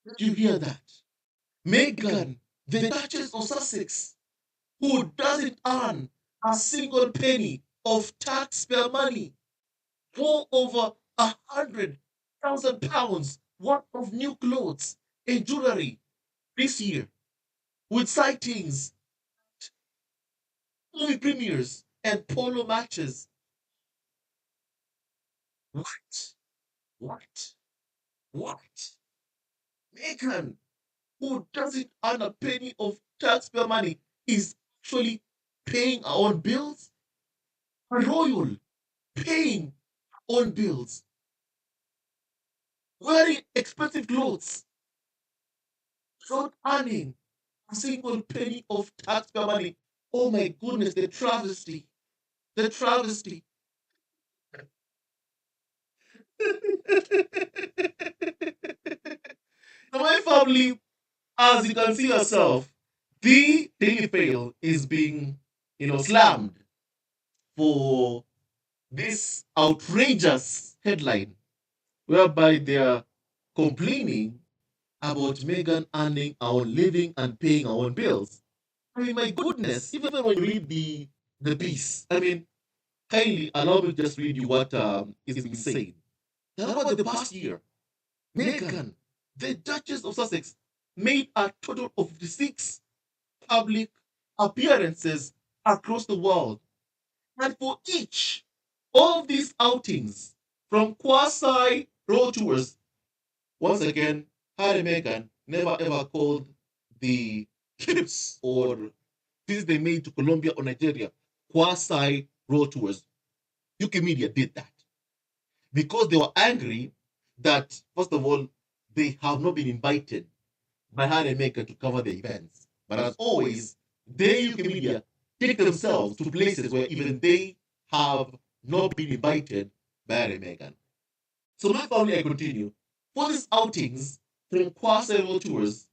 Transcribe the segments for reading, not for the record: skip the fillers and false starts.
Did you hear that? Meghan, the Duchess of Sussex, who doesn't earn a single penny of taxpayer money, wore over £100,000 worth of new clothes and jewelry this year, with sightings, movie premieres, and polo matches. What? What? What? Meghan, who doesn't earn a penny of taxpayer money, is actually paying our own bills? A royal paying own bills, wearing expensive clothes, without earning a single penny of taxpayer money. Oh my goodness, the travesty. The travesty. Now, my family, as you can see yourself, the Daily Fail is being, slammed for this outrageous headline whereby they're complaining about Meghan earning our own living and paying our own bills. I mean, my goodness, even when you read the piece, I mean, kindly allow me to just read you what is being said. Over the past year, Meghan, the Duchess of Sussex, made a total of 6 public appearances across the world. And for each of these outings, from quasi road tours, once again, Harry and Meghan never ever called the trips or visits they made to Colombia or Nigeria quasi road tours. UK media did that because they were angry that, first of all, they have not been invited by Harry and Meghan to cover the events. But as always, the UK media take themselves to places where even they have not been invited by Harry and Meghan. So my family, I continue. For these outings, from quasi tours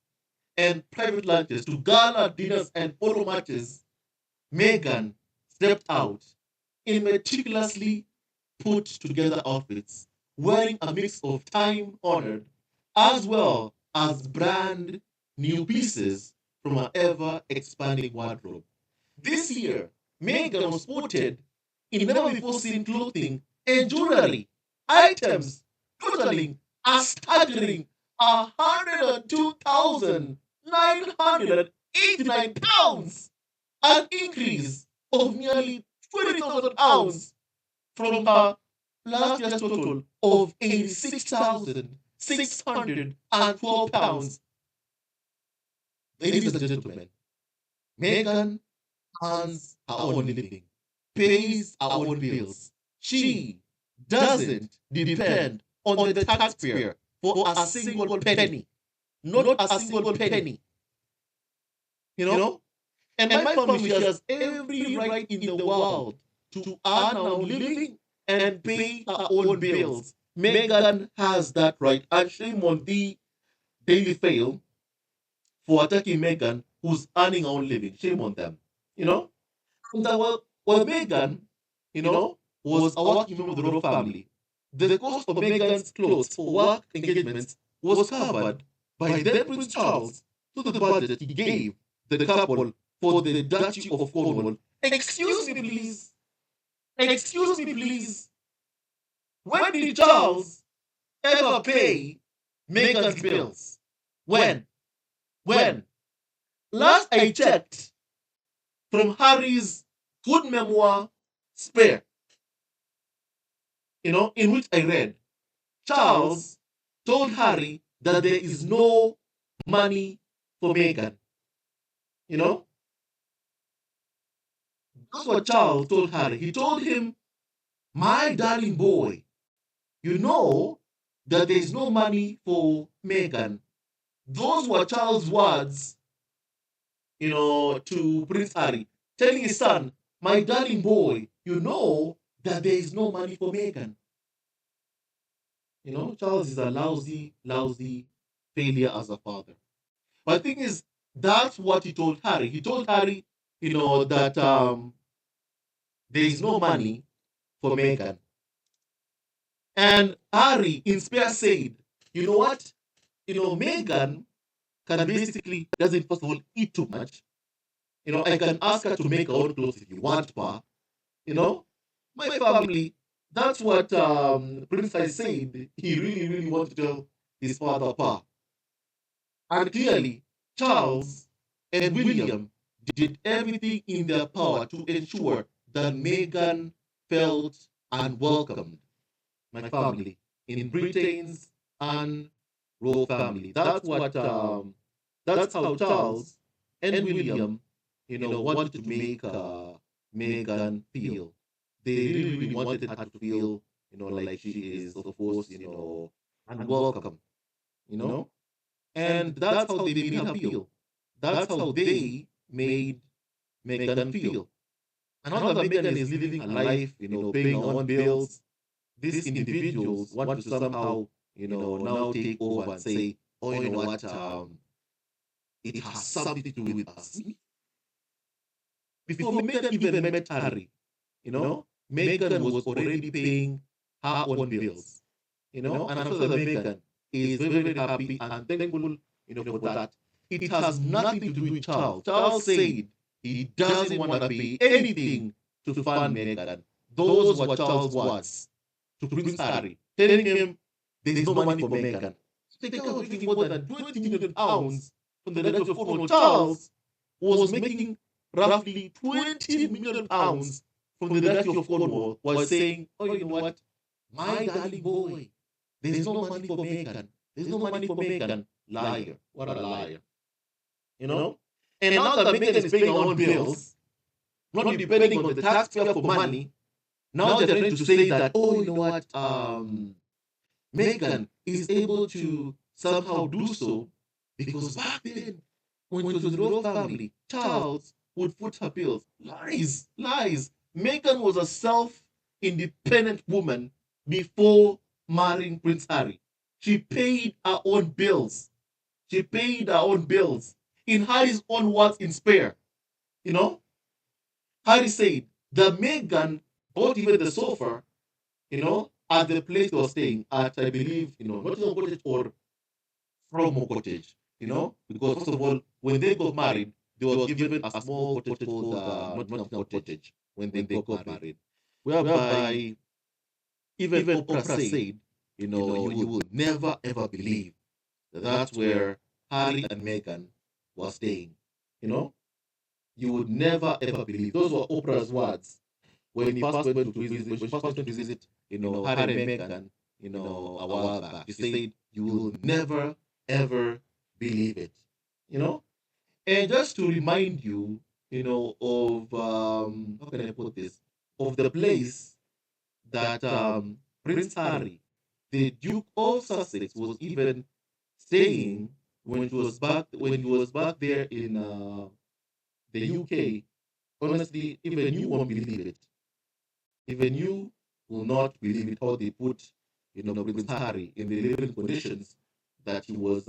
and private lunches to gala dinners and photo matches, Meghan stepped out in meticulously put together outfits, wearing a mix of time honored as well as brand new pieces from her ever expanding wardrobe. This year, Meghan was spotted in never before seen clothing and jewelry items totaling a staggering £102,989, an increase of nearly £20,000 from her last year's total of £86,612. Ladies and gentlemen, Meghan earns her own living, pays her own bills. She doesn't depend on the taxpayer for a single penny. Not a single penny. You know? And my family, she has every right in the world to earn her own living and pay her own bills. Meghan has that right. And shame on the Daily Fail for attacking Meghan, who's earning her own living. Shame on them. You know? And well, Meghan, was a working member of the royal family. The cost of Meghan's clothes for work engagements was covered by then Prince Charles to the budget he gave the couple for the Duchy of Cornwall. Excuse me, please. Excuse me, please. When did Charles ever pay Meghan's bills? When? When? Last I checked, from Harry's good memoir, Spare, in which I read, Charles told Harry that there is no money for Meghan. You know, that's what Charles told Harry. He told him, my darling boy, you know that there is no money for Meghan. Those were Charles' words, to Prince Harry, telling his son, my darling boy, you know that there is no money for Meghan. Charles is a lousy, lousy failure as a father. But the thing is, that's what he told Harry. He told Harry, that there is no money for Meghan. And Harry, in spare, said, you know what? Megan can basically doesn't first of all eat too much. I can ask her to make her own clothes if you want, pa. You know, my family. That's what Prince I said. He really, really wanted to tell his father, pa. And clearly, Charles and William did everything in their power to ensure that Meghan felt unwelcomed, my family, in Britain's and royal family. That's how Charles and William, wanted to make Meghan feel. They really, really wanted her to feel, like she is, of course, unwelcome, you know? And that's how they made her feel. That's how they made Megan feel. And now that Megan is living her life, paying her own bills, these individuals want to somehow, now take over and say, oh, you know what, it has something to do with us. Before Megan even met Harry, Megan was already paying her own bills, and I'm sure that Megan is very, very happy and thankful, for that. It has nothing to do with Charles. Charles said he doesn't want to pay anything to fund Megan. Those were Charles' words to Prince Harry, telling him there is no money for Megan. The guy was making more than 20 million pounds from the likes of Cornwall. Charles was making roughly 20 million pounds from the dynasty of Cornwall, was saying, oh, you know what? My darling boy, there's no money for Megan. There's no money for Megan. Liar. What a liar. You know? And now that Megan is paying her own bills, not depending on the taxpayer for money, now they're trying to say that, oh, you know what? Megan is able to somehow do so because back then, when it was the royal family, Charles would foot her bills. Lies, lies. Megan was a self-independent woman before marrying Prince Harry. She paid her own bills. She paid her own bills. In Harry's own words in spare, you know, Harry said that Megan bought even the sofa, at the place they were staying at, I believe, Nottingham Cottage or From Cottage, because first of all, when they got married, they were given a small cottage called Nottingham Cottage when they got married, whereby even Oprah said, you will never ever believe that that's where Harry and Meghan were staying. You know, you would never ever believe. Those were Oprah's words when he first went to visit, when she first went to visit, Harry and Meghan, a while back. She said, you will never ever believe it. You know? And just to remind you, of how can I put this? Of the place that Prince Harry, the Duke of Sussex, was even staying when he was back there in the UK. Honestly, even you won't believe it. Even you will not believe it how they put, Prince Harry in the living conditions that he was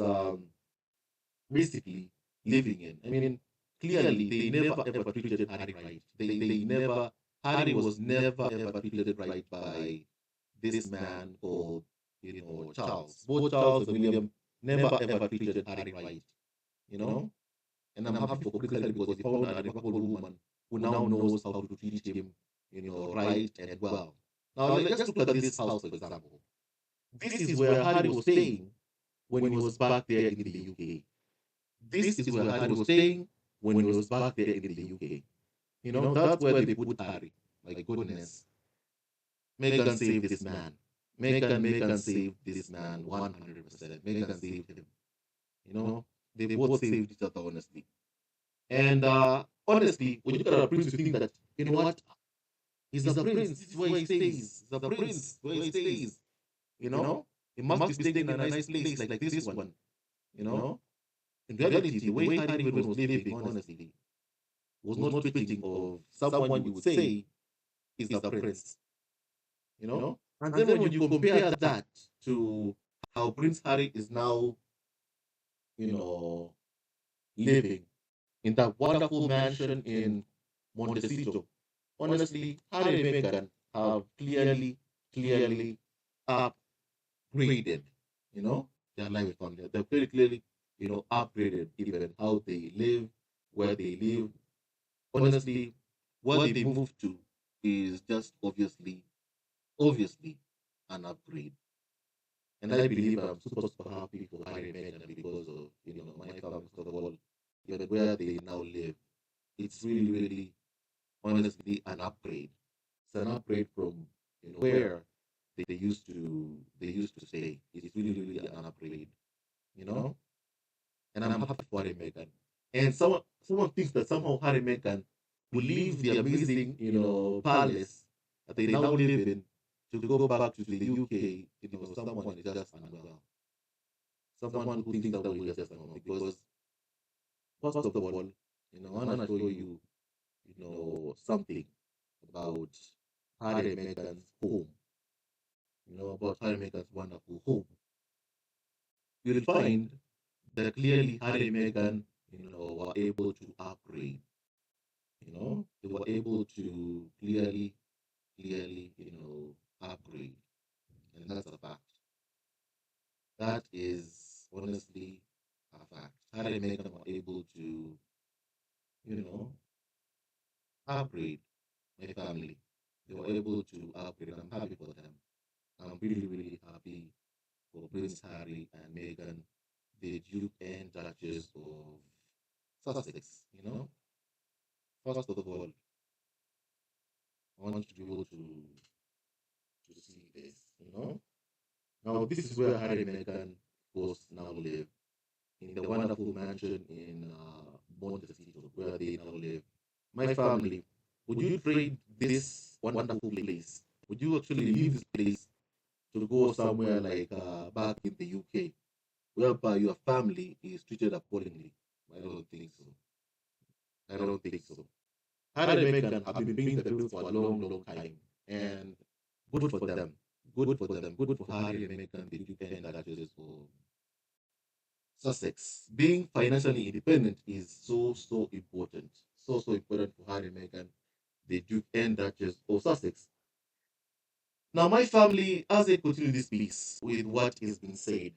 basically living in. I mean, clearly they never ever treated Harry right. They never Harry was never ever treated right by this man called, Charles. Both Charles and William never ever treated Harry right. You know? And I'm happy for Prince Harry because he found a remarkable woman who now knows how to treat him, right and well. Now let's just look at this house, for example. This is where Harry was staying when he was back there in the UK. This is where Harry was staying when he was back there in the UK. That's where they put Harry. Like goodness. Meghan saved this man. Meghan saved this man 100%. Meghan saved him. You know, they both saved each other, honestly. And honestly, when you look at a prince, you think that, you know what? He's a prince. This is where he stays. He's a prince where he stays. You know? He must be staying in a nice place like this one. You know? In reality, the way Harry even was living, honestly, was not fitting of someone you would say is a prince. And then when you compare that to how Prince Harry is now, you know, living in that wonderful mansion in Montecito, honestly, Harry and Meghan have clearly upgraded, you know. their life on there. They've very clearly, upgraded even how they live, where they live. Honestly, what they moved to is just obviously an upgrade. And I believe I'm super, super happy for Harry and Meghan because of, my family, first of all, even where they now live. It's really, really, honestly, an upgrade. It's an upgrade from, where they used to stay. It's really, really an upgrade, you know? And I'm happy for Harry and Meghan. And someone thinks that somehow Harry and Meghan will leave the amazing, palace that they now live in to go back to the UK, someone is just unwell. Someone who thinks that way is just unwell. Because first of all, I wanna show you, something about Harry and Meghan's home, about Harry and Meghan's wonderful home. You'll find that clearly Harry and Meghan, were able to upgrade. They were able to clearly, upgrade. And that's a fact. That is honestly a fact. Harry and Meghan were able to, you know, upgrade my family. They were able to upgrade. I'm happy for them. I'm really, really happy for Prince Harry and Meghan, the Duke and Duchess of Sussex. First of all, I want you to be able to see this. Now this is where Harry and Meghan both now live in the wonderful mansion in Montecito, where they now live. My family, would you trade this wonderful place? Would you actually leave this place to go somewhere like back in the UK, whereby your family is treated accordingly? I don't think so. I don't think so. Harry and Meghan have been paying the bills for a long, long time, and good for them. Good for them. Good for Harry and Meghan, the Duke and Duchess of Sussex. Being financially independent is so, so important. So, so important for Harry and Meghan, the Duke and Duchess of Sussex. Now, my family, as I continue this piece with what is being said,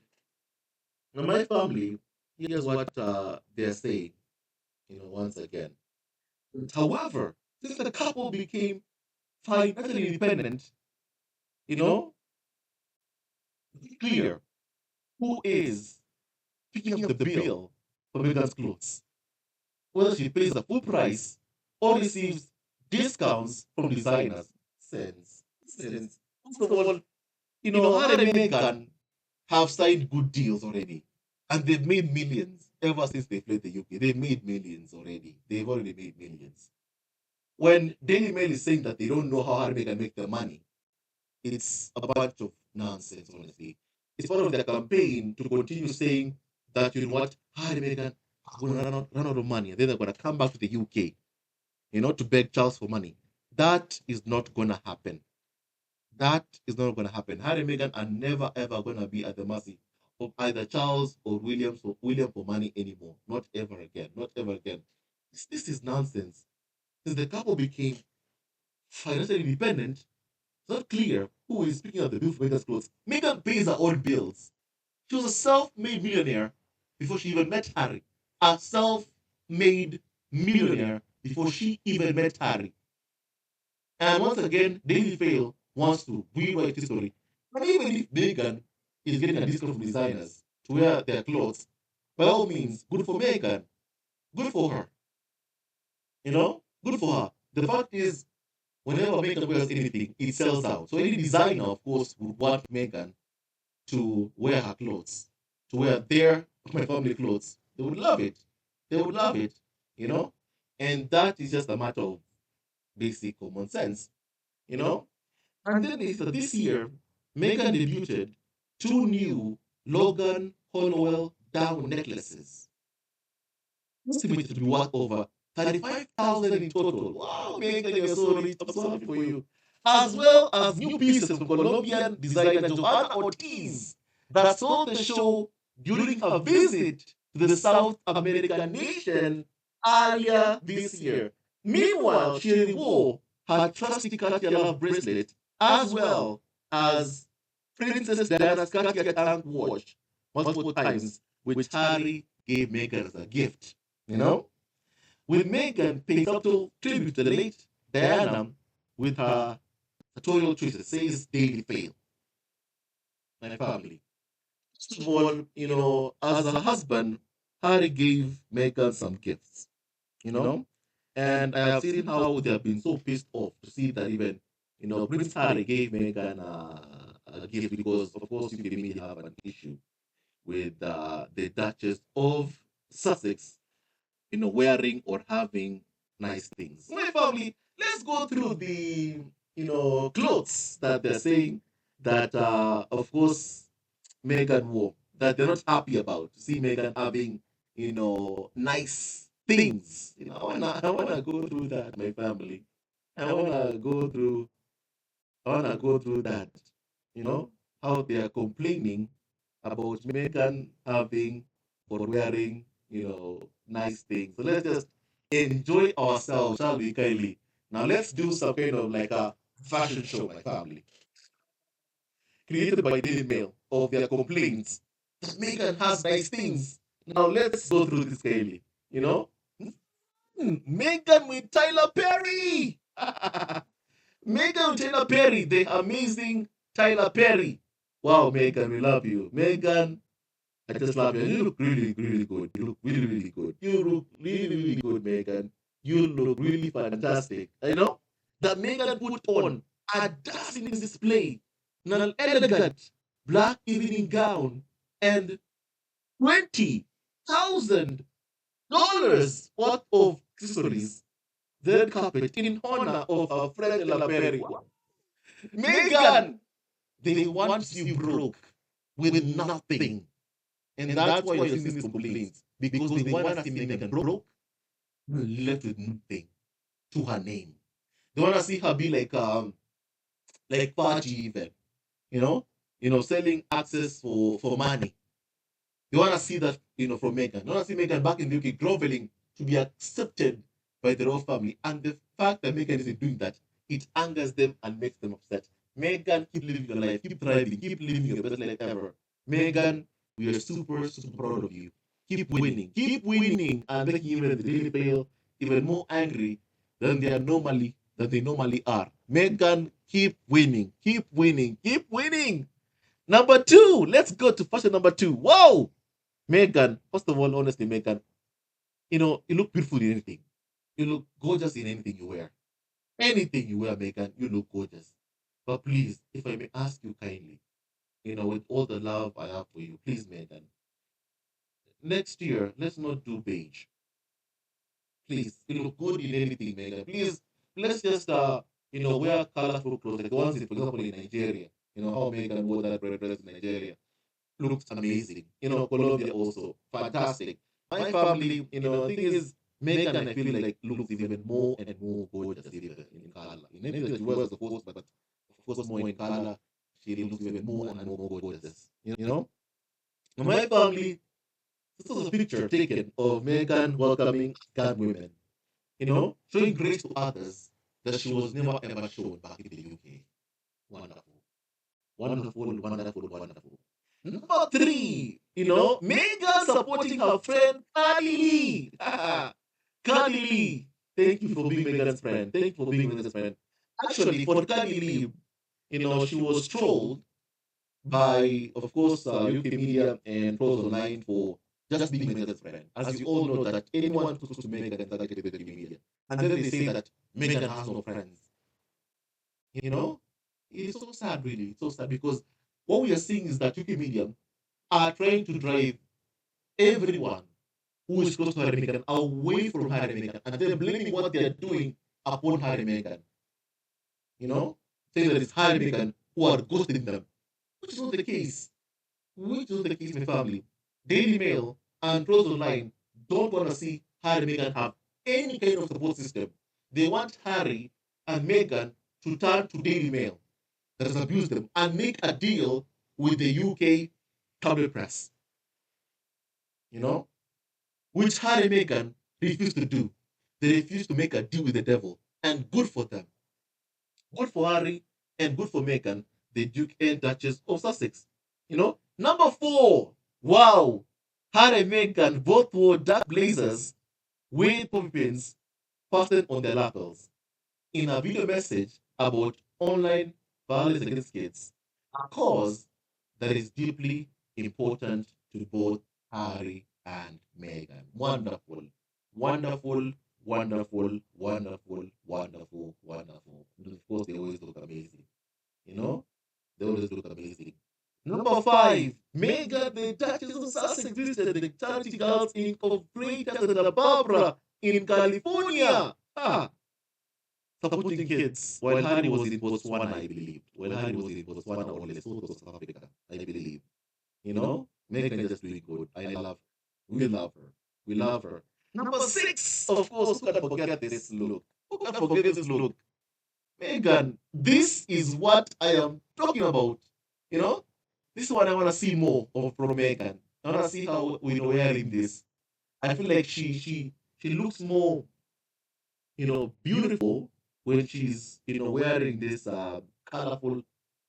now my family, here's what they're saying, once again. However, since the couple became financially independent, you know, it's clear who is picking up the bill for Meghan's clothes, whether she pays the full price or receives discounts from designers. Sense. First of all, Harry and Meghan have signed good deals already, and they've made millions ever since they fled the UK. They've made millions already. They've already made millions. When Daily Mail is saying that they don't know how Harry and Meghan make their money, it's a bunch of nonsense, honestly. It's part of their campaign to continue saying that, Harry and Meghan are going to run out of money. And then they're going to come back to the UK, to beg Charles for money. That is not going to happen. That is not going to happen. Harry and Meghan are never, ever going to be at the mercy of either Charles or William for money anymore. Not ever again. Not ever again. This is nonsense. Since the couple became financially independent, it's not clear who is picking up the bill for Meghan's clothes. Meghan pays her own bills. She was a self-made millionaire before she even met Harry. A self-made millionaire before she even met Harry. And once again, Daily Fail wants to rewrite history. But even if Meghan is getting a discount from designers to wear their clothes, by all means, good for Meghan. Good for her. Good for her. The fact is, whenever Meghan wears anything, it sells out. So any designer, of course, would want Meghan to wear her clothes, to wear my family clothes. They would love it. They would love it, you know? And that is just a matter of basic common sense, you know? And then is that this year, Meghan debuted two new Logan Hollowell down necklaces, estimated to be worth over 35,000 in total. Wow, Meghan, you're so rich. I'm so happy for you. As well as new pieces from Colombian designer Johanna Ortiz that sold the show during a visit to the South American nation earlier this year. Meanwhile, she wore her trusty Katia Love bracelet as well as Princess Diana's Katia tank watch multiple times, which Harry gave Meghan as a gift. You know, with Meghan paying subtle tribute to the late Diana with her sartorial choices, says Daily Fail, my family. First of all, as a husband, Harry gave Meghan some gifts, you know, and I have seen how they have been so pissed off to see that even, Prince Harry gave Meghan a gift because, of course, UK media have an issue with the Duchess of Sussex, wearing or having nice things. My family, let's go through the, clothes that they're saying that, of course, Meghan wore that they're not happy about. To see Meghan having, nice things. I wanna go through that, my family. I wanna go through that. You know, how they are complaining about Meghan having or wearing, nice things. So let's just enjoy ourselves, shall we, Kylie? Now let's do some kind of like a fashion show, my family, created by Daily Mail of their complaints that Meghan has nice things. Now let's go through this, Kylie. You know, Meghan with Tyler Perry. Megan with Tyler Perry, the amazing Tyler Perry. Wow, Megan, we love you. Megan, I just love you. You look really, really good. You look really, really good. You look really, really good, Megan. You look really fantastic. That Megan put on a dazzling display, an elegant black evening gown, and $20,000 worth of accessories, the red carpet in honor of our friend Tyler Perry. Megan, they want you broke with nothing. And that's why you're seeing these complaints. Because they want to see Megan broke, left with nothing to her name. They want to see her be like Faji even, you know, selling access for money. They want to see that, from Megan. They want to see Megan back in the UK groveling to be accepted by the royal family. And the fact that Megan isn't doing that, it angers them and makes them upset. Megan, keep living your life, keep thriving, keep living your best life ever. Megan, we are super, super proud of you. Keep winning, and making even the Daily Mail even more angry than they normally are. Megan, keep winning, keep winning, keep winning. Number two, let's go to fashion number two. Wow, Megan. First of all, honestly, Megan, you look beautiful in anything. You look gorgeous in anything you wear. Anything you wear, Megan, you look gorgeous. But please, if I may ask you kindly, with all the love I have for you, please, Megan, next year, let's not do beige. Please, you look good in anything, Megan. Please, let's just wear colorful clothes, like the ones, for example, in Nigeria. How Megan wore that red dress in Nigeria looks amazing. Colombia also fantastic. My family, the thing is, Megan, I feel like looks even more and more gorgeous even in color. Maybe that she wears the course, but of course more in color, she looks even more and more gorgeous. My family, this was a picture taken of Megan welcoming Afghan women. Showing grace to others that she was never ever shown back in the UK. Wonderful. Wonderful, wonderful, wonderful. Number three, Megan supporting her friend Cardi Lee. Cardi Lee. Thank you for being Megan's friend. Thank you for being Megan's friend. Actually, for Cardi Lee, she was trolled by, of course, UK media and trolls online for just being Megan's friend. As you all know, that anyone who's close to Megan is targeted by the media. And then they say that Megan has no friends. You know, it's so sad, really. It's so sad because what we are seeing is that UK media are trying to drive everyone who is close to Harry Meghan away from Harry Meghan, and they're blaming what they're doing upon Harry Meghan. Saying that it's Harry Meghan who are ghosting them, which is not the case. Which is not the case, my family. Daily Mail and Trolls Online don't want to see Harry and Meghan have any kind of support system. They want Harry and Meghan to turn to Daily Mail that has abused them and make a deal with the UK tabloid press, which Harry and Meghan refused to do. They refused to make a deal with the devil, and good for them. Good for Harry and good for Meghan, the Duke and Duchess of Sussex. Number four, Wow! Harry and Meghan both wore dark blazers with poppy pins fastened on their lapels in a video message about online violence against kids, a cause that is deeply important to both Harry and Meghan. Wonderful, wonderful, wonderful, wonderful, wonderful, wonderful. And of course, they always look amazing. You know, they always look amazing. Number five, Meghan, the Duchess of Sussex, visited the Charity Girls Inc. of Greater Santa Barbara in California. Ah, supporting kids while Harry was in Botswana, I believe. While Harry was in Botswana or Lesotho, South Africa, I believe. You know, Megan just doing good. We love her. We love her. Number six, of course, who can forget this look? Who can forget this look? Megan, this is what I am talking about. You know, this is what I want to see more of from Megan. I want to see how we know wearing this. I feel like she looks more beautiful when she's, wearing this colorful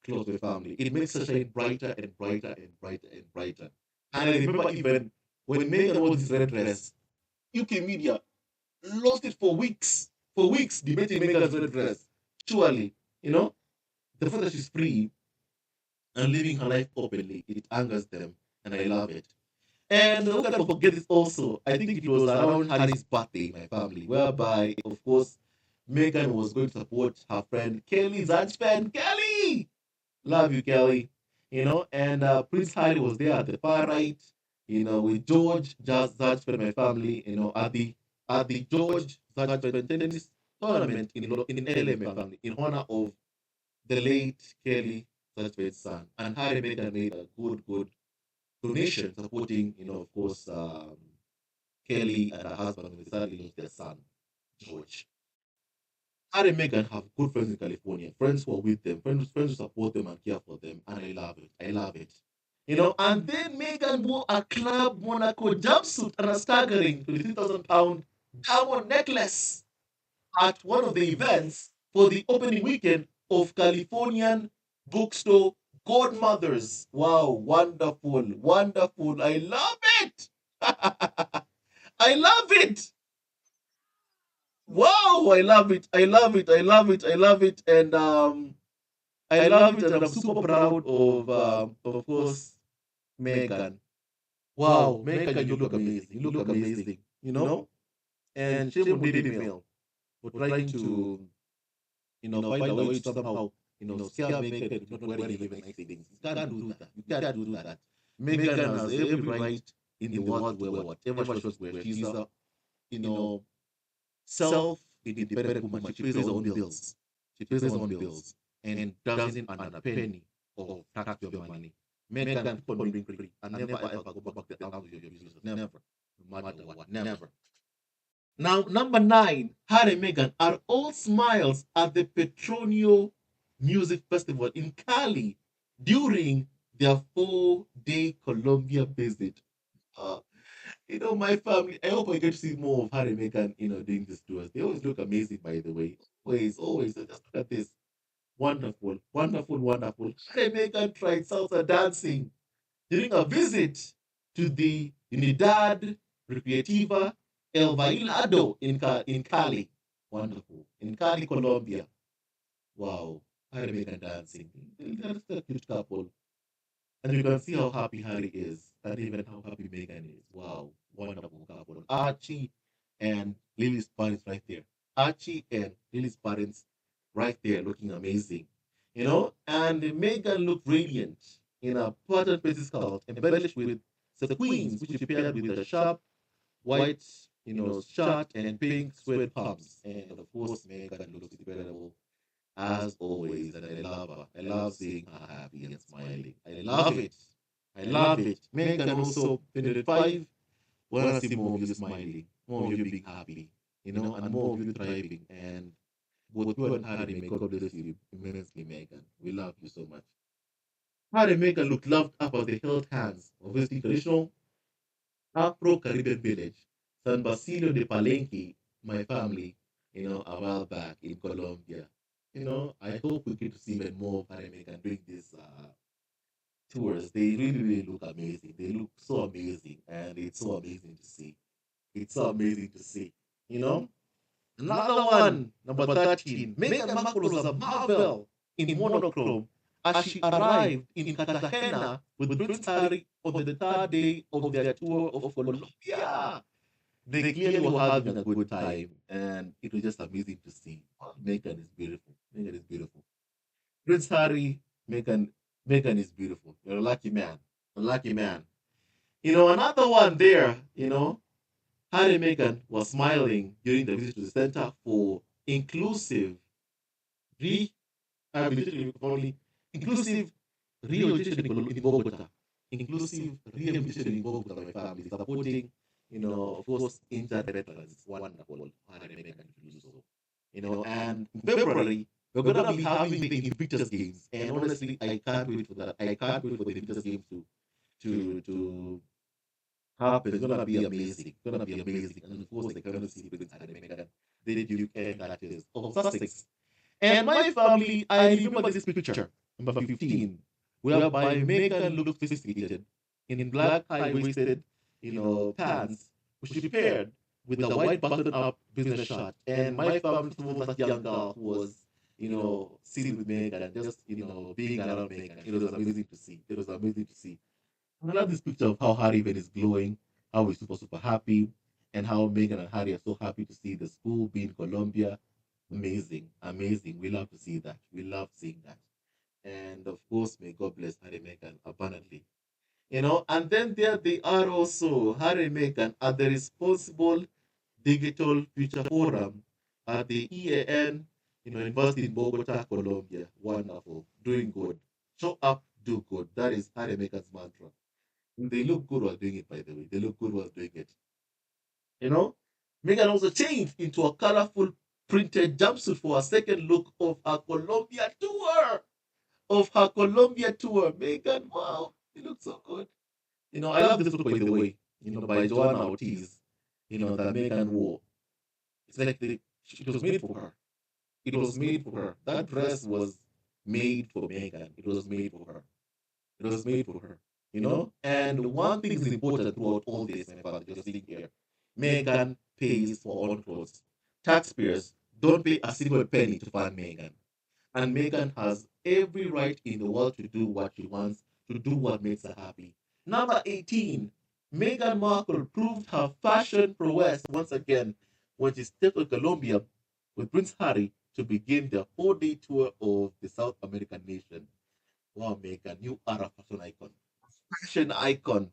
clothes for the family. It makes her shine brighter and brighter and brighter and brighter. And I remember even when Megan wore this red dress, UK media lost it for weeks debating Megan's red dress. Surely, you know, the fact that she's free and living her life openly, it angers them, and I love it. And who can forget this also? I think it was around Harry's birthday in my family, whereby, of course, Megan was going to support her friend Kelly Zanchpan. Kelly! Love you, Kelly. And Prince Harry was there at the far right, with George Zanchpan, my family, at the George Zanchpan tennis tournament in LA, my family, in honor of the late Kelly Zanchpan's son. And Harry Megan made a good donation supporting, of course, Kelly and her husband when they sadly lost their son, George. Harry and Meghan have good friends in California, friends who are with them, friends who support them and care for them, and I love it. I love it. And then Meghan wore a Club Monaco jumpsuit and a staggering £23,000 diamond necklace at one of the events for the opening weekend of Californian bookstore Godmothers. Wow, wonderful, wonderful. I love it. I love it. Wow, I love it. I love it. I love it. I love it. And I love it, and I'm super proud of course, Megan. Wow, Megan, you look amazing. You look amazing. And shame on Daily Mail for trying to, find a way to somehow, scare Megan into not wearing even nice things. You can't do that. You can't do that. Megan has every right in the world to wear whatever she wants to wear. She's a, you know, self-independent woman. She pays her own bills. She pays her own bills and doesn't earn a penny of tax your money. Megan, keep on being free and never ever go back to the arms of your business. Never. No matter what. Never. Now, number nine, Harry and Meghan are all smiles at the Petronio Music Festival in Cali during their 4-day Colombia visit. Uh, my family, I hope I get to see more of Harry and Meghan, doing this to us. They always look amazing, by the way. Always, always. Just look at this. Wonderful, wonderful, wonderful. Harry and Meghan tried salsa dancing during a visit to the Unidad Recreativa El Bailado in Cali. Wonderful. In Cali, Colombia. Wow. Harry and Meghan dancing. They're a cute couple. And you can see how happy Harry is, and even how happy Meghan is. Wow, wonderful couple. Archie and Lily's parents right there. Archie and Lily's parents right there looking amazing. And Meghan looked radiant in a patterned basis skirt embellished with sequins, which she paired with a sharp white, shirt and pink suede pumps. And of course, Meghan looks incredible as always, and I love her. I love seeing her happy and smiling. I love it. I love it. Megan also 25. Want to see more of you smiling, more of you being happy, and more of you thriving. And both you and Harry, may God bless you immensely, Megan. We love you so much. Harry and Megan looked loved up as they held hands of visiting traditional Afro-Caribbean village, San Basilio de Palenque, my family, a while back in Colombia. I hope we get to see even more of Harry and Meghan doing these tours. They really, really look amazing. They look so amazing, and it's so amazing to see. It's so amazing to see. You know, another one, number 13. Meghan Markle was a marvel in monochrome as she arrived in Cartagena with Prince Harry on the third day of their tour of Colombia. They clearly were having a good time, and it was just amazing to see. Meghan is beautiful. Meghan is beautiful. Prince Harry, Meghan, Meghan is beautiful. You're a lucky man. A lucky man. Another one there, Harry and Meghan was smiling during the visit to the Center for Inclusive Rehabilitation, only inclusive rehabilitation in Bogota. Inclusive rehabilitation in Bogota, my family, supporting, of course, injured veterans. It's wonderful. Harry and Meghan to do so. And in February, we're gonna be having the Invictus Games, and honestly, I can't wait for that. I can't wait for the Invictus Games to happen. It's gonna be amazing. It's gonna be amazing. And of course, the current sequence and Meghan, the Duke and Duchess of Sussex. And my family, I remember this picture, number 15, whereby Meghan looked sophisticated in black high-waisted, pants, which she paired with a white button-up business shirt. And my family saw that young girl who was, sitting with Meghan, just, being around Meghan. It was amazing to see. It was amazing to see. I love this picture of how Harry even is glowing, how he's super, super happy, and how Meghan and Harry are so happy to see the school be in Colombia. Amazing, amazing. We love to see that. We love seeing that. And of course, may God bless Harry and Meghan abundantly. And then there they are also, Harry and Meghan at the Responsible Digital Future Forum at the EAN, University in Bogota, Colombia. Wonderful. Doing good. Show up, do good. That is Harry and Meghan's mantra. They look good while doing it, by the way. They look good while doing it. You know, Megan also changed into a colorful printed jumpsuit for a second look of her Colombia tour. Of her Colombia tour. Megan, wow, you look so good. I love this look, by the way, by Joanna Ortiz, that Megan wore. It's like it was made for her. It was made for her. That dress was made for Megan. It was made for her. It was made for her. And one thing is important throughout all this, my father, just sitting here. Megan pays for all clothes. Taxpayers don't pay a single penny to fund Megan. And Megan has every right in the world to do what she wants, to do what makes her happy. Number 18, Meghan Markle proved her fashion prowess once again when she stepped on Colombia with Prince Harry to begin their 4-day tour of the South American nation. Wow, Megan, you are a fashion icon. Fashion icon,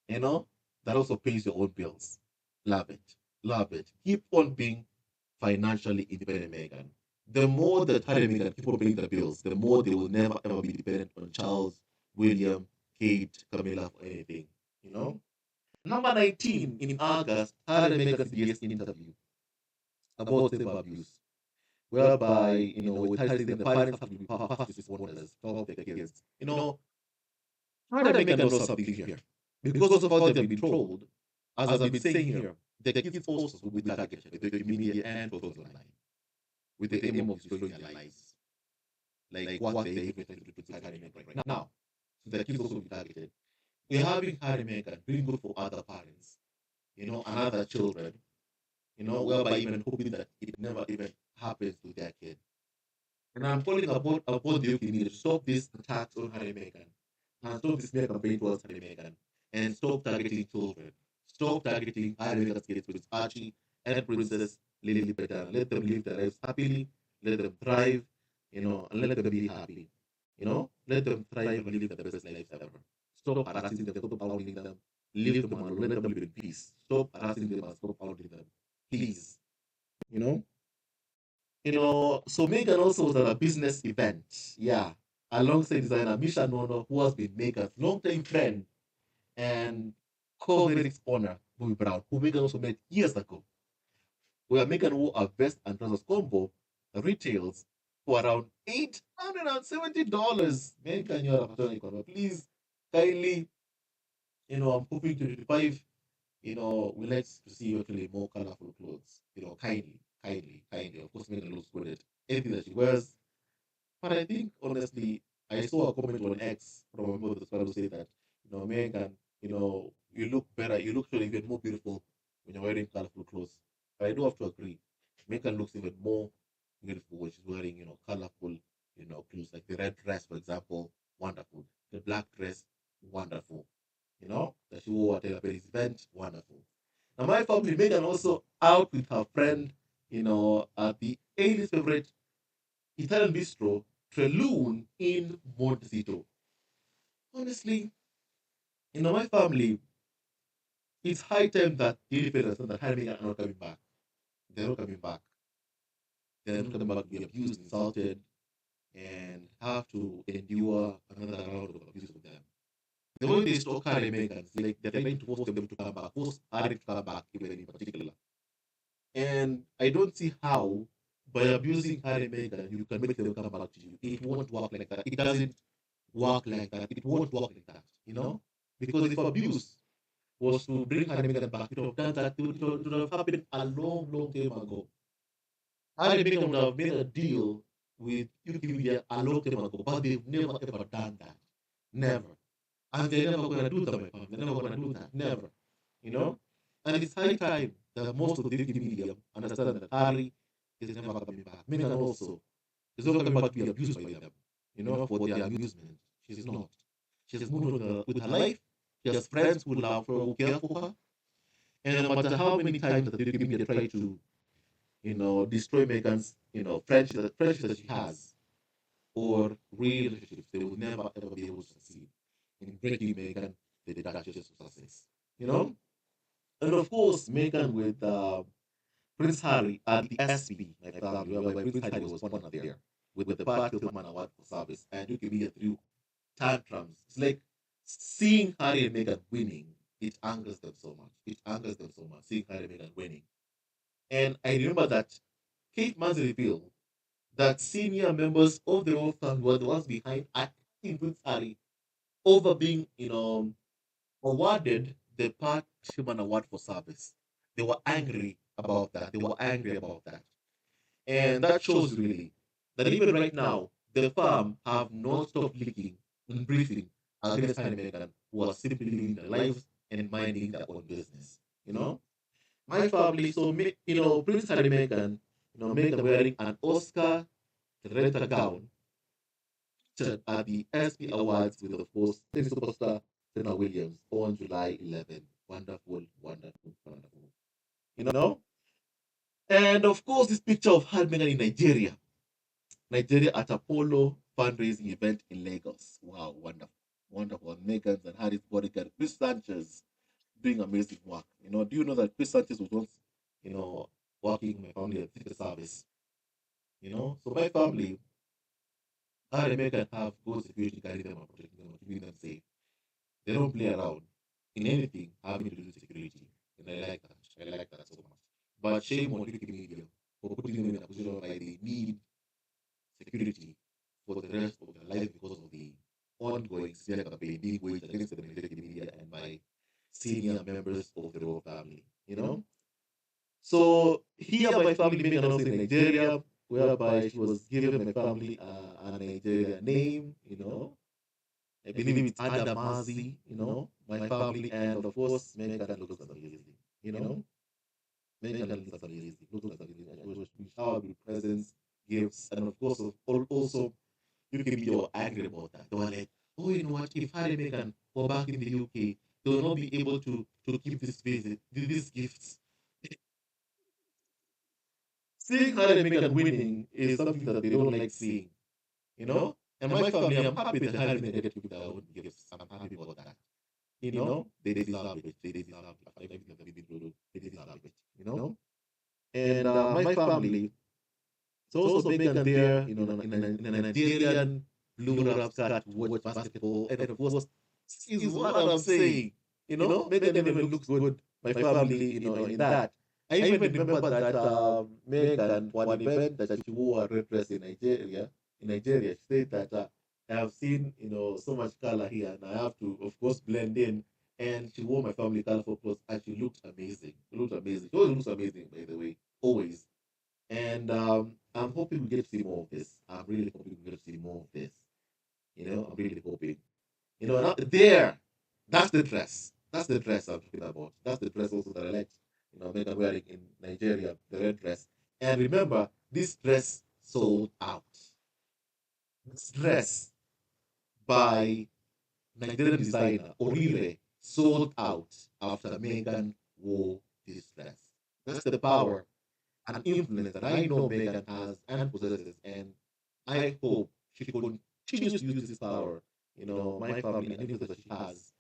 you know, that also pays your own bills. Love it. Love it. Keep on being financially independent, Megan. The more that Harry and Meghan keep on paying the bills, the more they will never ever be dependent on Charles, William, Kate, Camilla for anything. You know? Number 19, in August, Harry and Meghan's CBS interview about sexual abuse, whereby, with Harry saying the parents have to be past responders to help their kids. Harry and Meghan knows something here. Because of how they've been told, as I've been saying here, the kids also will be targeted with the media and photos online, with the aim of destroying their lives, like what they even trying to do to Harry and Meghan right now. So the kids also will be targeted. We're having Harry and Meghan doing good for other parents, and other children, whereby even hoping that it never even happens to their kid. And I'm calling upon the UK to stop these attacks on Harry and Meghan, and stop this smear campaign towards Harry and Meghan, and stop targeting children. Stop targeting Harry and Meghan's kids with Archie and Princess Lily Petana. Let them live their lives happily, let them thrive, and let them be happy. Let them thrive and live the best lives ever. Stop harassing them, stop hounding them, leave them alone, let them live in peace. Stop harassing them and stop hounding them. Please. You know? So Megan also was at a business event, yeah, alongside designer Misha Nono, who has been Megan's longtime friend and co-lyrics owner, Bobby Brown, who Megan also met years ago, where Megan wore a vest and trousers combo retails for around $870. Megan, you're a fashion icon. Please, kindly, I'm hoping 25, we like to see actually more colorful clothes, kindly, kindly, kindly. Of course, Megan looks good at anything that she wears. But I think honestly, I saw a comment on X from a member of the squad who said that Megan you look better, you look sure even more beautiful when you're wearing colorful clothes. But I do have to agree, Megan looks even more beautiful when she's wearing, colorful, clothes like the red dress, for example, wonderful. The black dress, wonderful. That she wore at a event, wonderful. Now, my family, Megan also out with her friend, at the Ailey's favorite Italian bistro, Treloon in Montecito. Honestly, my family, it's high time that they understand that Harry and Meghan are not coming back. They're not coming back. They're not coming back to be abused, insulted, and have to endure another round of abuse with them. The way they stalk Harry and Meghan, it's like they're trying to force them to come back, force Harry to come back, even in particular. And I don't see how, by abusing Harry and Meghan, you can make them come back to you. It won't work like that. It doesn't work like that. It won't work like that. Because if abuse was to bring Harry and Meghan back, it would have done that. It would have happened a long, long time ago. Harry and Meghan would have made a deal with UK media a long time ago, but they've never ever done that. Never. And they're never going to do that, my friend. They're never going to do that. Never. You know? And it's high time that most of the UK media understand that Harry is never coming back. Meghan also is not coming back to be abused by them, for their amusement. She's not. She's moved on with her life. She has friends who love her, who care for her. And no matter how many times that the UK media try to, destroy Meghan's, friendships that she has, or relationships, they will never ever be able to succeed in breaking Meghan, the Duchess of Sussex. You know? And of course, Meghan with Prince Harry at the SB, my family, whereby Prince Harry was one there with the Pat Tillman Award for Service, and you can be through tantrums. It's like seeing Harry and Meghan winning. It angers them so much. It angers them so much seeing Harry and Meghan winning. And I remember that Kate Manzi revealed that senior members of the royal family were the ones behind attacking Prince Harry over being, awarded the Pat Tillman Award for Service. They were angry about that. They were angry about that. And that shows really that even right now, the farm have not stopped leaking and briefing against Harry and Meghan, who are simply living their lives and minding their own business. You know, my family, so Prince Harry and Meghan, Meghan wearing an Oscar Renta gown at the SB Awards with, of course, tennis superstar Serena Williams on July 11. Wonderful, wonderful, wonderful. You know, and of course, this picture of Harry and Meghan in Nigeria at Apollo fundraising event in Lagos. Wow, wonderful. Wonderful. And Megan's and Harry's bodyguard, Chris Sanchez, doing amazing work. Do you know that Chris Sanchez was once, you know, working in my family at the service? So my family, Harry and Meghan have good security guarding them and protecting them and keeping them safe. They don't play around in anything having to do with security. And I like that. I like that so much. But shame on UK media for putting them in a position where they need security for the rest of their life because of the ongoing smear campaign being waged against them in the media and by senior members of the royal family. So here my family being announced in Nigeria, whereby she was given my family a Nigerian name. I believe it's Adamazi. My family, and of course, Megan looks amazing. You know, Megan looks amazing. Looks amazing. We showered with presents, gifts, and of course, also UK media were angry about that. They were like, oh, you know what? If Harry and Meghan were back in the UK, they will not be able to keep this visit, these gifts. Seeing Harry and Meghan winning is something that they don't like seeing, you know? And my family, I'm happy that Harry and Meghan get to give their own gifts. I'm happy about that. They deserve it. They deserve it. After everything that they've been through, they deserve it. And my family, so also Megan there, in a Nigerian blue wrap skirt to watch basketball. And of course, is what I'm saying. Megan even looks good. My family, in that. I even remember that Megan, for an event that she wore a red dress in Nigeria, she said that I have seen, so much color here, and I have to, of course, blend in. And she wore my family colorful clothes, and she looked amazing. She looked amazing. She always looks amazing, by the way, always. And I'm hoping we get to see more of this. I'm really hoping we get to see more of this. I'm really hoping. There. That's the dress. That's the dress I'm talking about. That's the dress also that I like, Megan wearing in Nigeria, the red dress. And remember, this dress sold out. This dress by Nigerian designer Orire sold out after Megan wore this dress. That's the power and influence that I know Megan has and possesses, and I hope she continues to use this power. My family and influence that she has,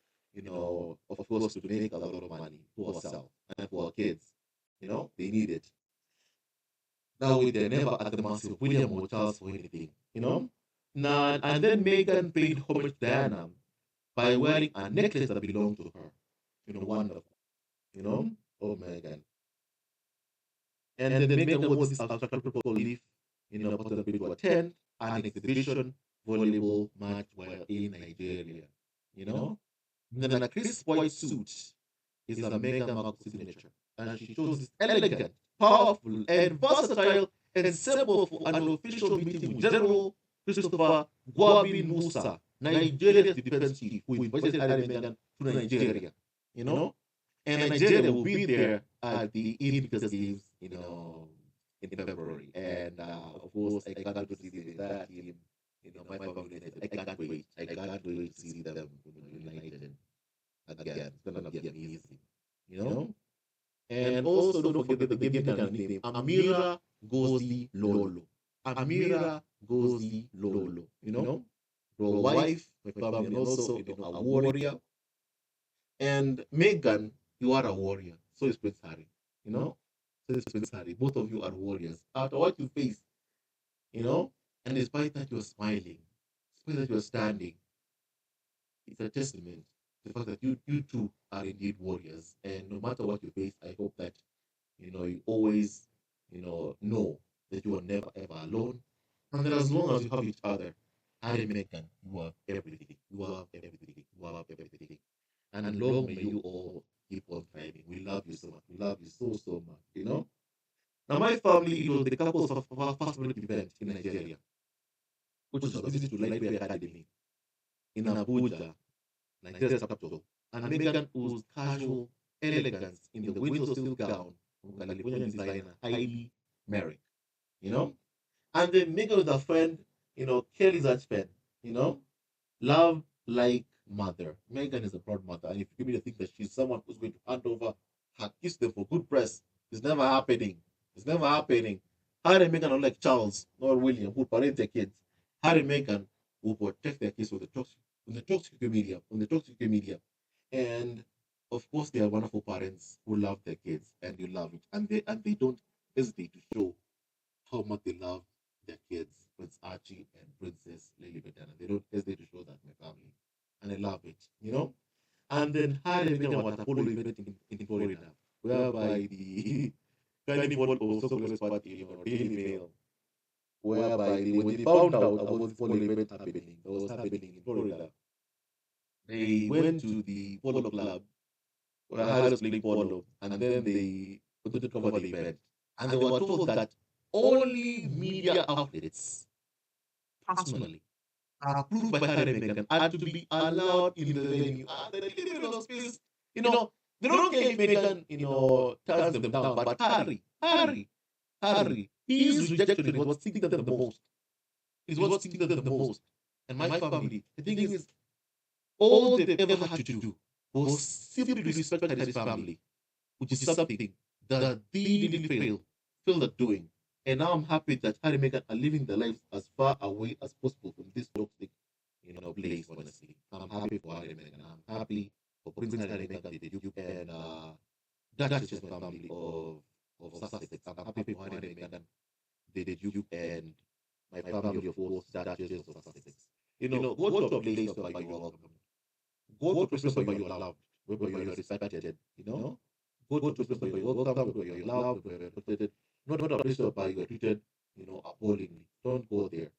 of course, to make a lot of money for herself and for her kids. They need it. That way, they're never at the mercy of William or Charles for anything. Now, and then Megan paid homage to Diana by wearing a necklace that belonged to her. Wonderful. You know, oh Megan. And then Megan wore this abstract purple leaf, bottom to attend an exhibition volleyball match while in Nigeria. You know? And then a crisp white suit is a Megan Markle signature. And she chose this elegant, powerful, and versatile ensemble for an official meeting with General Christopher Gwabin Musa, Nigeria's defense chief, who invited Harry Meghan to Nigeria. You know? And Nigeria will be there at the Invictus Games, in February. And of course, I can't wait to see the entire team. My family United. I can't wait. I can't wait to see them united again. It's gonna be amazing. You know? And also don't forget the game nickname Amira Gozi Lolo. Amira Gozi Lolo. Your wife, my family, and also a warrior. And Megan, you are a warrior. So is Prince Harry. You know? So is Prince Harry. Both of you are warriors. After what you face, you know, and despite that you're smiling, despite that you're standing, it's a testament to the fact that you two are indeed warriors. And no matter what you face, I hope that you always, know that you are never ever alone. And that as long as you have each other, Harry and Meghan, you have everything. You have everything. You have everything. And long may you all keep on thriving. We love you so much. We love you so, so much. Now, my family, it was the couple's first wedding event in Nigeria, which was a visit to Library Academy in Abuja, Nigeria's capital. And Megan was casual elegance in the winter silk gown from Californian designer Heidi Merrick, you know? And then Megan with her friend, Kelly's Archpen, you know? Love like mother. Megan is a proud mother. And if you give me the think that she's someone who's going to hand over her kids to them for good press, it's never happening. It's never happening. Harry and Meghan are like Charles or William who parent their kids. Harry and Meghan will protect their kids from the toxic media. And of course they are wonderful parents who love their kids and you love it. And they don't hesitate to show how much they love their kids, Prince Archie and Princess Lily Betana. They don't hesitate to show that in my family. And I love it. And then Harry and Meghan was a polo event in Florida, whereby the carnival also closed party on Daily Mail, whereby when they found out about this polo event happening, that was happening in Florida, they went to the polo club where Harry was playing polo, and then they wanted to cover the event. And they were told that only media outlets, personally, approved by Harry and Meghan are to be allowed in the venue. And they didn't even space. You know, they don't care if Meghan, turns them down, but Harry, his rejection is what sticks them the most. Is what sticks them the most. And my family, the thing is, all they've ever had to do was simply respect his family, which is something that they didn't fail at doing. And now I'm happy that Harry and Meghan are living their lives as far away as possible from this toxic, place, honestly. I'm happy for Harry and Meghan. I'm happy for Prince Harry and Meghan, the Duke and Duchess family of Sussex. I'm happy for Harry and Meghan, the Duke and my family of course, Duchess of Sussex. Go to a place where you're welcome. Go to a place where you're loved, where you're respected, Go to a place where you're welcome, where you're loved, where you're protected. Not a place where you're treated, appallingly. Don't go there.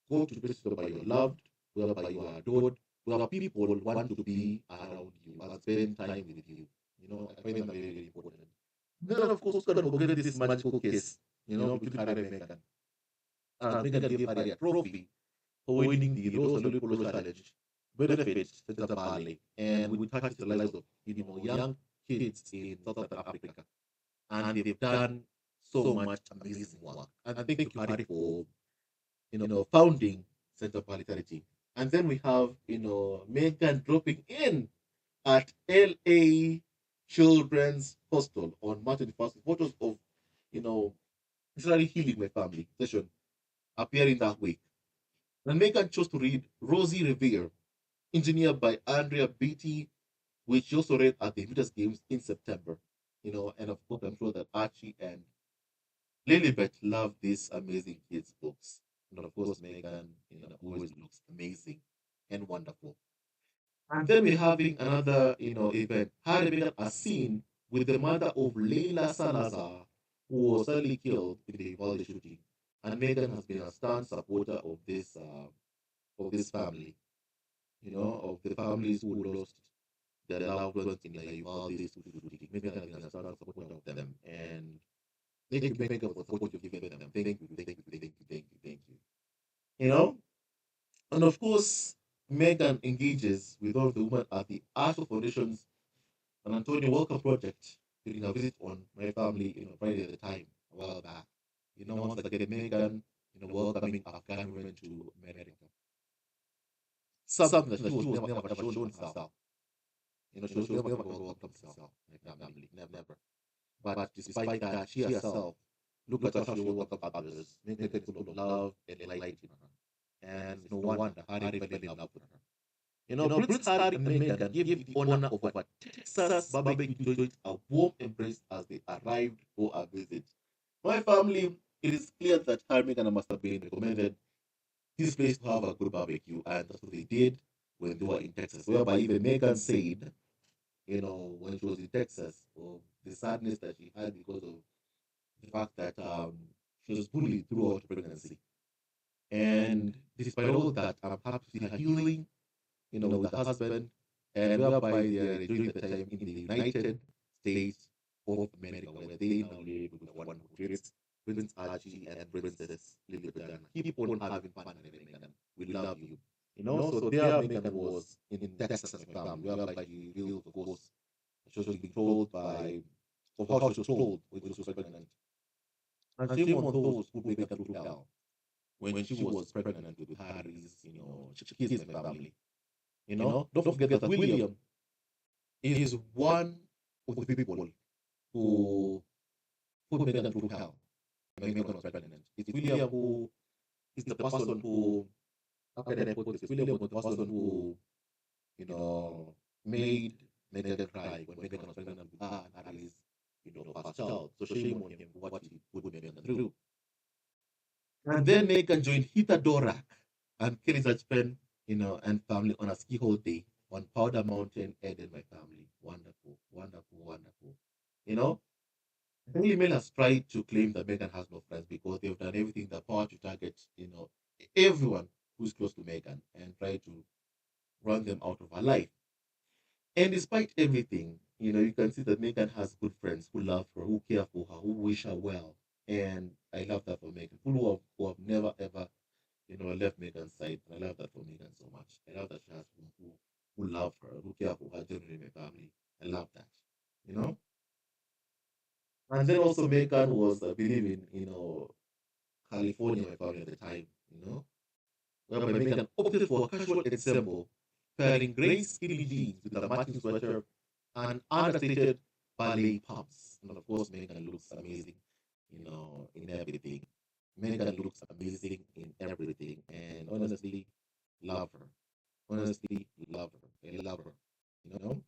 Go to places where you're loved, whereby you are adored, where people want to be around you and spend time with you. I find that very, very important. Then, of course, we can forget this magical case, between Harry and Meghan. Meghan gave Harry a trophy for winning the Rose Olympic Polo Challenge benefit Center Ballet, and we touch the lives of young kids in Southern Africa, and they've done so much amazing work. And thank you, Harry, for founding Center Ballet Charity. And then we have Megan dropping in at LA Children's Hostel on March 21st. Photos of you know literally healing my family session appearing that week. And Megan chose to read Rosie Revere, engineered by Andrea Beatty, which she also read at the Invictus Games in September. And of course, I'm sure that Archie and Lilibet love these amazing kids' books. And of course, Megan, always looks amazing and wonderful. And then we're having another, event. Harry Megan a scene with the mother of Leila Salazar, who was sadly killed in the Uvalde shooting. And Megan has been a staunch supporter of this family, of the families who lost their loved ones in the Uvalde shooting. Megan has been a staunch supporter of them, and thank you, Megan, for the support you've given them. Thank you, thank you, thank you, thank you, thank you. You know, and of course, Megan engages with one of the women at the Arthur Foundation's an Antonio Welcome project during a visit on my family, Friday at the time, a while back. Once again, Megan, welcoming Afghan women to America. Something that she was never ever shown herself. She was never ever welcomed herself, my family, never. But despite that, she herself, look at how she welcomed others, Megan is full of love and light in her. And no wonder Harry fell in love with her. Prince Harry and Meghan gave the honor of a Texas barbecue joint a warm embrace as they arrived for a visit. My family, it is clear that Harry and Meghan must have been recommended this place to have a good barbecue, and that's what they did when they were in Texas. Whereby even Meghan said, when she was in Texas, of the sadness that she had because of the fact that she was bullied throughout pregnancy. And despite all that, I'm happy to see her healing with the husband, and whereby they are enjoying the time in the United States of America, where they now live with one who creates Prince Archie and Princess Lilibet. Keep on having fun and everything, and we love you. So there Megan was in Texas as my family, whereby she revealed, of course, she was being told of how she was told when she was pregnant. And shame on those who Megan through hell when she was pregnant with Harry's, kids in my family. Don't forget that William is one of the people who put Megan through hell when Megan was pregnant. It's William who is the person who, how can I put this? William was the person who, you know, made Megan cry when Megan was pregnant with her and Harry's, first child. So shame on him for what he put Megan through. And then Megan joined Heather Dorak and Kelly's husband, and family on a ski holiday on Powder Mountain, Eden, my family. Wonderful, wonderful, wonderful. You know, Daily Mail has tried to claim that Megan has no friends because they've done everything in their power to target, everyone who's close to Megan and try to run them out of her life. And despite everything, you can see that Megan has good friends who love her, who care for her, who wish her well. And I love that for Megan. People who have never ever, left Megan's side. And I love that for Megan so much. I love that she has people who love her, who care for her, generally my family. I love that. You know? And then also Megan was believing, California, my family at the time, whereby Megan opted for a casual ensemble, pairing gray skinny jeans with a matching sweater and understated ballet pumps. And of course, Megan looks amazing, in everything. Megan looks amazing in everything. And honestly, love her. Honestly, love her. I love her, you know?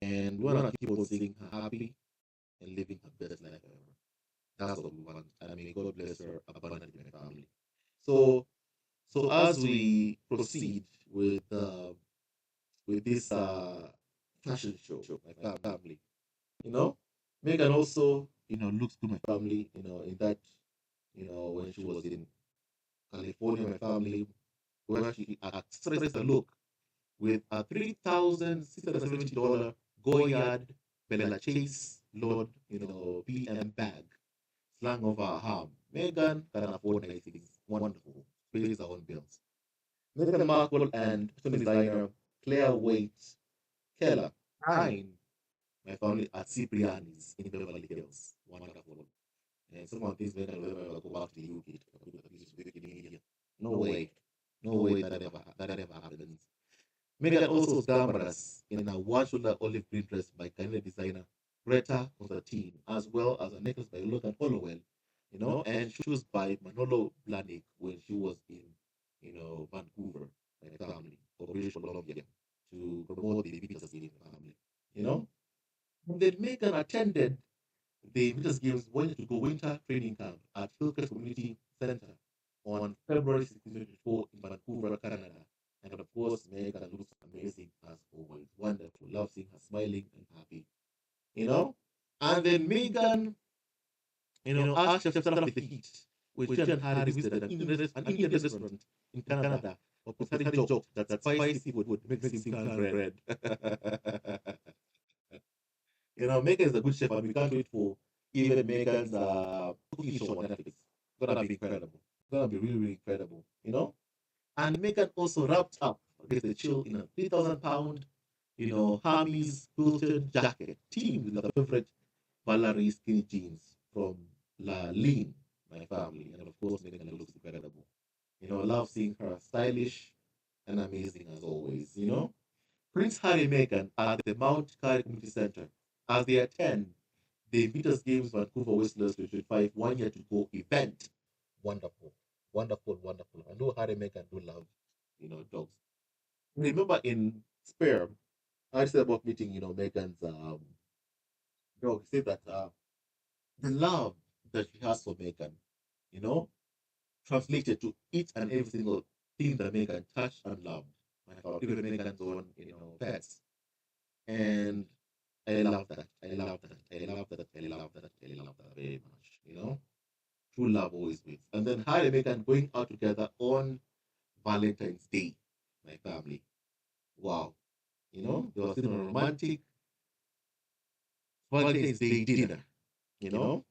And we want to keep on seeing her happy and living her best life ever. That's what we want. And may God bless her abundantly, my family. So, so as we proceed with this fashion show, my family, you know, Megan also, looks to my family, in that, when she was in California, my family, where she expressed a look with a $3,670 Goyard Bella Chase Lord, PM bag slung over her arm. Megan can afford nice things. Wonderful. Pays her own bills. Meghan Markle and fashion designer Claire Waite Keller Pine, my family at Cipriani's in Beverly Hills. Wonderful. And someone thinks Meghan will ever go back to the UK to compete with abuse with media. No way. No way that ever happens. Meghan also was glamorous in a one-shoulder olive green dress by Canadian designer Greta Constantine, as well as a necklace by Logan Hollowell, and shoes by Manolo Blahnik when she was in, Vancouver, my family, or British Columbia, to promote the Beatles in family, you know. And then Meghan attended the Beatles Games went to go winter training camp at Hillcrest Community Center on February 16, in Vancouver, Canada. And of course, Megan looks amazing as always. Wonderful. Love seeing her smiling and happy, you know? And then Megan, asked Chef Sarah with the heat when she and Harry visited an Indian restaurant in Canada. But Prince Harry joked that spicy food makes him turn red. Megan is a good chef, and we can't wait for even Megan's cooking show on Netflix. It's gonna be incredible. It's gonna be really, really incredible. And Megan also wrapped up against the chill in a 3,000 pound, Hermes quilted jacket, teamed with a favorite Valerie skinny jeans from La Lean, my family, and of course Megan looks incredible. I love seeing her stylish and amazing as always. Prince Harry and Meghan at the Mount Carey Community Center as they attend the Invictus Games Vancouver Whistlers 2025 1 year to go event. Wonderful, wonderful, wonderful. I know Harry and Meghan do love, dogs. Remember in Sperm, I said about meeting, Meghan's dog. He said that the love that she has for Meghan, you know, translated to each and every single thing that Meghan touched and loved. Even Meghan's own, pets. And I love that. I love that. I love that. I love that. I love that very much. True love always wins. And then Harry and Meghan going out together on Valentine's Day, my family. Wow. They were sitting on a romantic Valentine's Day dinner, you know,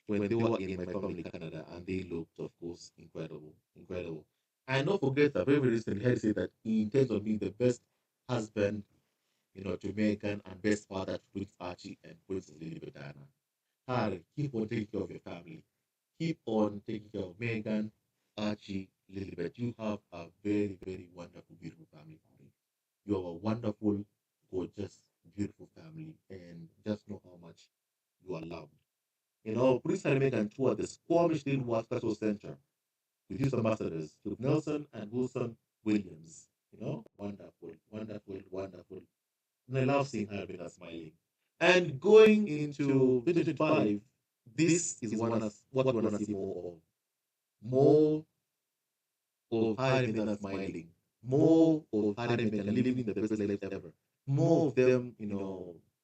when they were in my family in Canada, and they looked, of course, incredible. Incredible. And don't forget that very, very recently, Harry said that he intends on being the best husband, to Meghan, and best father to Prince Archie and Princess Lily Diana. Harry, keep on taking care of your family. Keep on taking care of Megan, Archie, Lilibet. You have a very, very wonderful, beautiful family. You are a wonderful, gorgeous, beautiful family, and just know how much you are loved. Prince Harry and Meghan toured the Squamish Little World Cultural Center with youth ambassadors to Nelson and Wilson Williams. Wonderful, wonderful, wonderful. And I love seeing her with her smiling. And going into 2025, this is what we want to see more of. More of Harry Meghan smiling. More of Harry Meghan living the best life ever. More of them,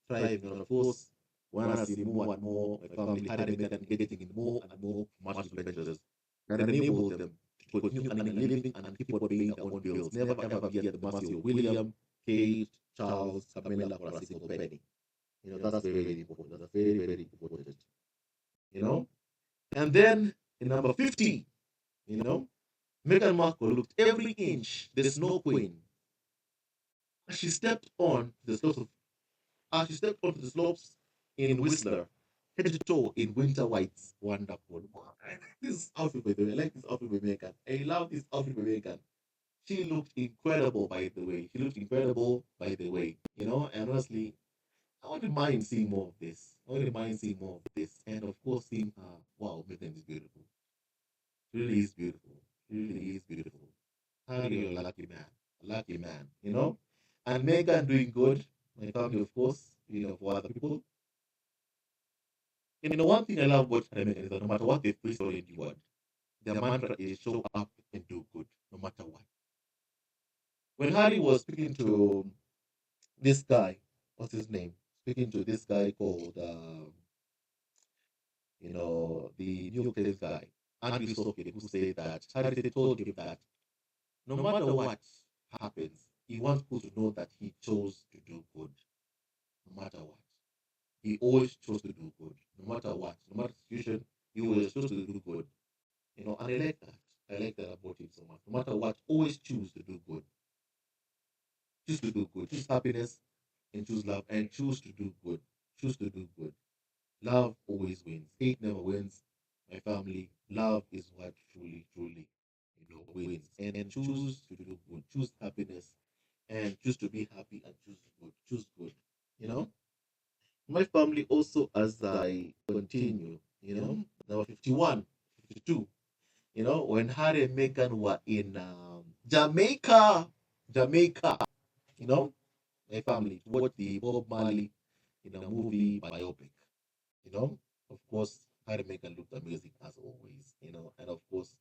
thriving. And of course, we want to see more and more my family Harry Meghan getting in more and more commercial ventures that enable them to continue earning a living and keep on paying their own bills. Never ever be at the mercy of William, Kate, Charles, Camilla for a single penny. That's very, very important. That's very, very important. You know? And then in number 50, you know, Meghan Markle looked every inch the Snow Queen as she stepped on the slopes of as she stepped onto the slopes in Whistler, head to toe in winter whites. Wonderful. Wow. I like this outfit by the way. I like this outfit by Meghan. I love this outfit by Meghan. She looked incredible by the way. She looked incredible by the way. And honestly, I wouldn't mind seeing more of this. I wouldn't mind seeing more of this. And of course, seeing her. Wow, Megan is beautiful. She really is beautiful. She really is beautiful. Harry, you're a lucky man. A lucky man, And Megan doing good. My family, of course, for other people. One thing I love about Harry and Megan is that no matter what they face or endured, their mantra is show up and do good, no matter what. When Harry was speaking to this guy, what's his name? Speaking to this guy called the New York Times guy, Andrew Sopkin, who said that Harry told him that no matter what happens, he wants people to know that he chose to do good, no matter what. He always chose to do good, no matter what, no matter the situation, he always chose to do good. And I like that. I like that about him so much. No matter what, always choose to do good. Choose to do good. Choose happiness and choose love and choose to do good. Choose to do good. Love always wins. Hate never wins. My family, love is what truly, truly, wins. And choose to do good. Choose happiness and choose to be happy and choose good. Choose good. You know, my family also, as I continue, now 51, 52, when Harry and Meghan were in Jamaica, Jamaica, you know, my family, to watch the Bob Marley, movie biopic, you know, of course, Harry and Meghan looked amazing as always, and of course,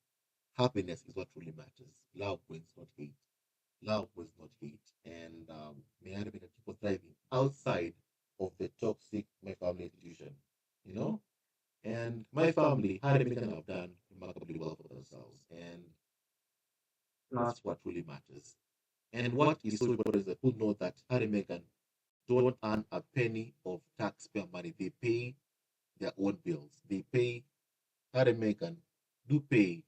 happiness is what truly matters. Love wins, not hate. Love was not hate. And may Harry and Meghan keep on thriving outside of the toxic my family institution, you know. And my family, Harry and Meghan have done remarkably well for themselves, and that's what really matters. And what is so important is that people know that Harry and Meghan don't earn a penny of taxpayer money. They pay their own bills. They pay Harry and Meghan do pay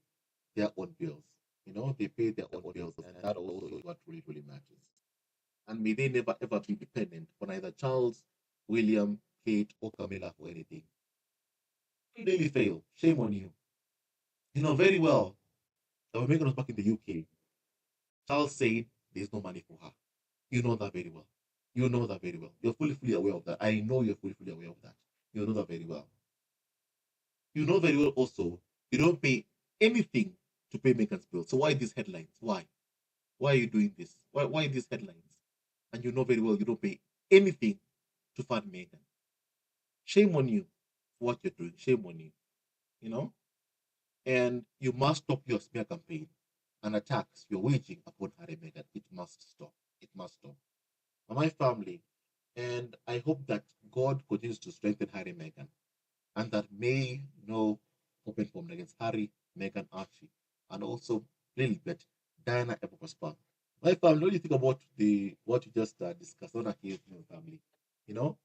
their own bills. They pay their own bills, and that also is what really, really matters. And may they never ever be dependent on either Charles, William, Kate, or Camilla for anything. You really fail. Shame on you. You know very well that when Meghan was back in the UK, Charles said there's no money for her. You know that very well. You know that very well. You're fully, fully aware of that. I know you're fully, fully aware of that. You know that very well. You know very well also, you don't pay anything to pay Megan's bill. So why these headlines? Why? Why are you doing this? Why these headlines? And you know very well you don't pay anything to fund Megan. Shame on you for what you're doing. Shame on you. You know? And you must stop your smear campaign and attacks you're waging upon Harry Meghan. It must stop. It must stop. And my family, and I hope that God continues to strengthen Harry and Meghan, and that may no open forum against Harry, Meghan, Archie, and also Lilibet, Diana, ever prosper. My family, what do you think about the what you just discussed? I want to hear from your family. You know,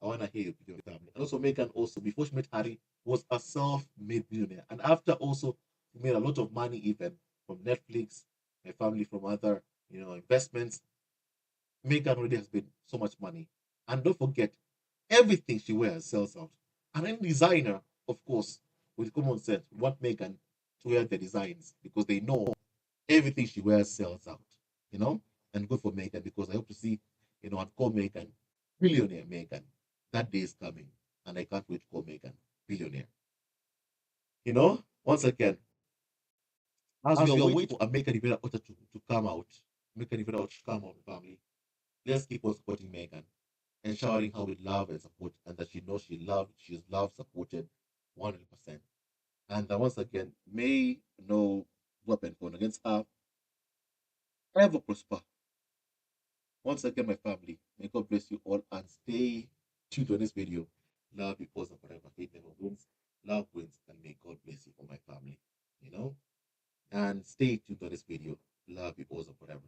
I want to hear your family. And also, Meghan, also before she met Harry, was a self-made billionaire, and after also she made a lot of money even from Netflix, my family from other investments. Megan already has been so much money. And don't forget, everything she wears sells out. And any designer, of course, with common sense, want Megan to wear the designs because they know everything she wears sells out. You know? And good for Megan because I hope to see, and call Megan billionaire Megan. That day is coming. And I can't wait to call Megan billionaire. Once again, as we are waiting for a Megan Rivera author to come out, Megan Rivera to come out, family, let's keep on supporting Megan and showering her with love and support, and that she knows she's loved, supported 100%. And once again, may no weapon formed against her ever prosper. Once again, my family, may God bless you all and stay tuned on this video. Love you all forever. Hate never wins. Love wins, and may God bless you for my family. And stay tuned on this video. Love you all forever.